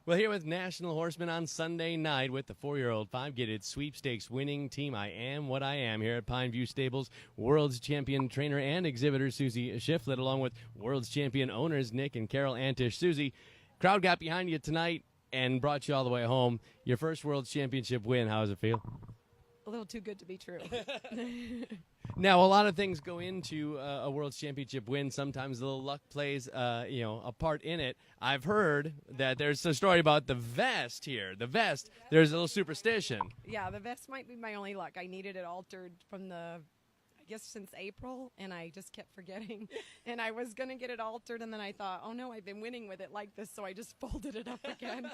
Well, here with National Horseman on Sunday night with the 4-year-old 5-gated sweepstakes winning team. I am what I am here at Pine View Stables. World's champion trainer and exhibitor Suzy Shiflet, along with world's champion owners Nick and Carol Antich. Suzy, crowd got behind you tonight and brought you all the way home. Your first World Championship win. How does it feel? A little too good to be true. Now, a lot of things go into a World Championship win. Sometimes a little luck plays, a part in it. I've heard that there's a story about the vest here. The vest, there's a little superstition. Yeah, the vest might be my only luck. I needed it altered from since April, and I just kept forgetting. And I was going to get it altered, and then I thought, oh, no, I've been winning with it like this, so I just folded it up again,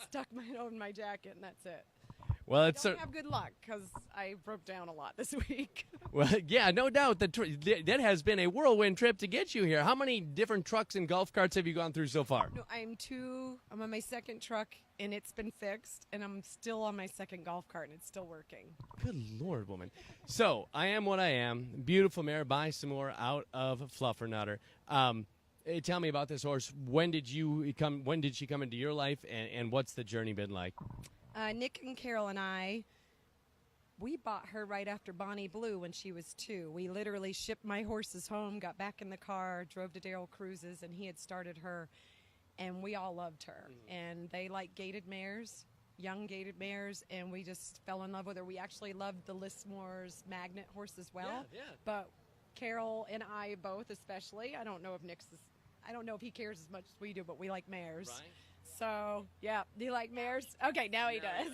stuck it on my jacket, and that's it. Well, I don't have good luck because I broke down a lot this week. Well, yeah, no doubt. That has been a whirlwind trip to get you here. How many different trucks and golf carts have you gone through so far? No, I'm on my second truck, and it's been fixed, and I'm still on my second golf cart, and it's still working. Good Lord, woman. So, I am what I am. Beautiful mare by Samore out of Fluffernutter. Tell me about this horse. When did she come into your life, and what's the journey been like? Nick and Carol and we bought her right after Bonnie Blue when she was 2. We literally shipped my horses home, got back in the car, drove to Daryl Cruz's, and he had started her, and we all loved her. And they like gaited mares, young gaited mares, and we just fell in love with her. We actually loved the Lismore's Magnet horse as well. Yeah. But Carol and I both especially, I don't know if he cares as much as we do, but we like mares. Right. So, yeah, do you like mares? Okay, now he does.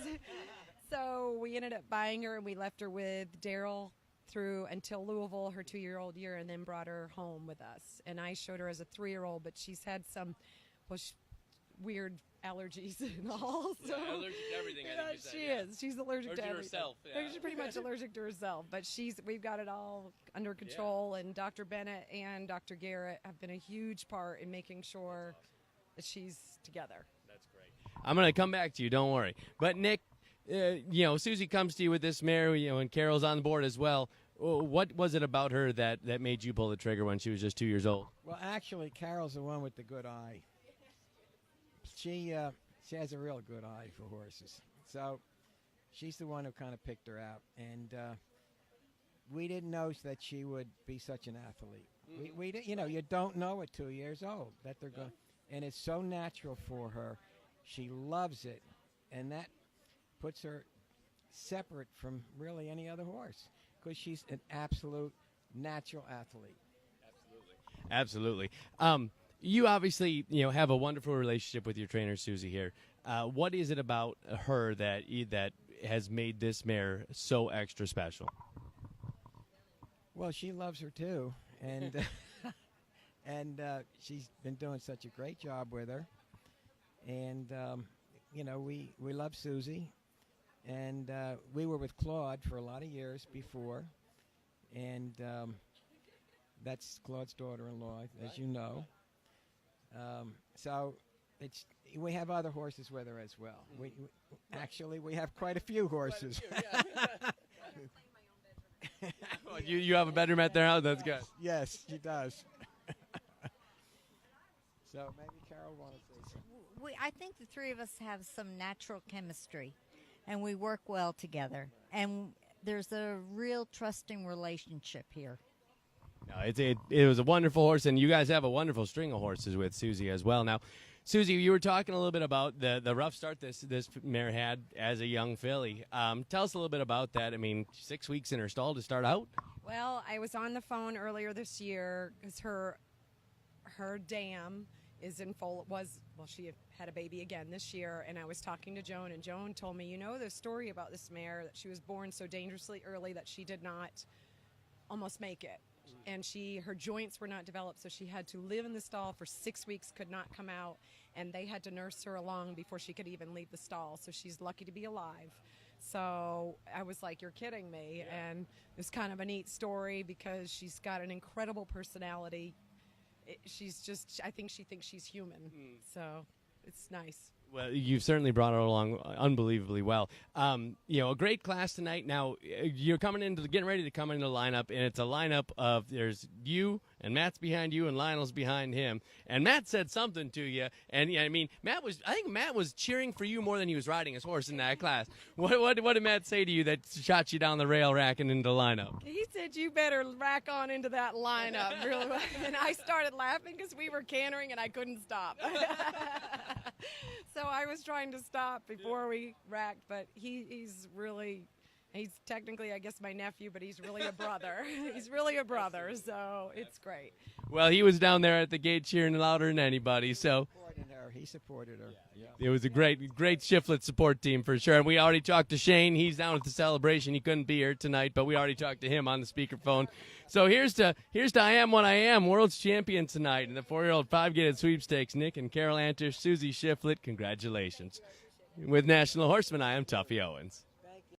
So we ended up buying her, and we left her with Daryl until Louisville, her 2-year-old year, and then brought her home with us. And I showed her as a 3-year-old, but she's had some weird allergies and all. So, allergic to everything, I think she is. She's allergic to everything. herself. Yeah. She's pretty much allergic to herself, but we've got it all under control, and Dr. Bennett and Dr. Garrett have been a huge part in making sure that she's together. That's great. I'm going to come back to you, don't worry. But, Nick, Suzy comes to you with this mare, and Carol's on board as well. What was it about her that made you pull the trigger when she was just 2 years old? Well, actually, Carol's the one with the good eye. She has a real good eye for horses. So she's the one who kind of picked her out. And we didn't know that she would be such an athlete. We you don't know at 2 years old that they're going. And it's so natural for her. She loves it. And that puts her separate from really any other horse because she's an absolute natural athlete. Absolutely. You obviously, have a wonderful relationship with your trainer, Suzy, here. What is it about her that has made this mare so extra special? Well, she loves her too, and and she's been doing such a great job with her. And we love Suzy, and we were with Claude for a lot of years before, and that's Claude's daughter-in-law, as you know. So we have other horses with her as well. We have quite a few horses. Well, you have a bedroom at their house? That's good. Yes, she does. So maybe Carol wanted to say something. I think the three of us have some natural chemistry, and we work well together. And there's a real trusting relationship here. No, it was a wonderful horse, and you guys have a wonderful string of horses with Suzy as well. Now, Suzy, you were talking a little bit about the rough start this mare had as a young filly. Tell us a little bit about that. I mean, 6 weeks in her stall to start out? Well, I was on the phone earlier this year because her dam is in she had a baby again this year, and I was talking to Joan, and Joan told me, the story about this mare, that she was born so dangerously early that she did not almost make it. And her joints were not developed, so she had to live in the stall for 6 weeks, could not come out, and they had to nurse her along before she could even leave the stall. So she's lucky to be alive. So I was like, you're kidding me. Yeah. And it's kind of a neat story because she's got an incredible personality. I think she thinks she's human. So it's nice. Well, you've certainly brought it along unbelievably well. A great class tonight. Now, you're getting ready to come into the lineup, and it's a lineup of there's you, and Matt's behind you, and Lionel's behind him. And Matt said something to you, and I think Matt was cheering for you more than he was riding his horse in that class. What did Matt say to you that shot you down the rail racking into the lineup? He said, "You better rack on into that lineup." Really. And I started laughing because we were cantering and I couldn't stop. So I was trying to stop before we racked, but he's technically, I guess, my nephew, but he's really a brother. He's really a brother, so it's great. Well, he was down there at the gate cheering louder than anybody, so He supported her. Yeah. it was a great Shiflet support team for sure. And we already talked to Shane. He's down at the celebration. He couldn't be here tonight, but we already talked to him on the speakerphone. So here's to I Am What I Am, world's champion tonight in the 4-year-old 5-gated sweepstakes. Nick and Carol Antich, Suzy Shiflet, congratulations. With National Horseman, I am Tuffy Owens.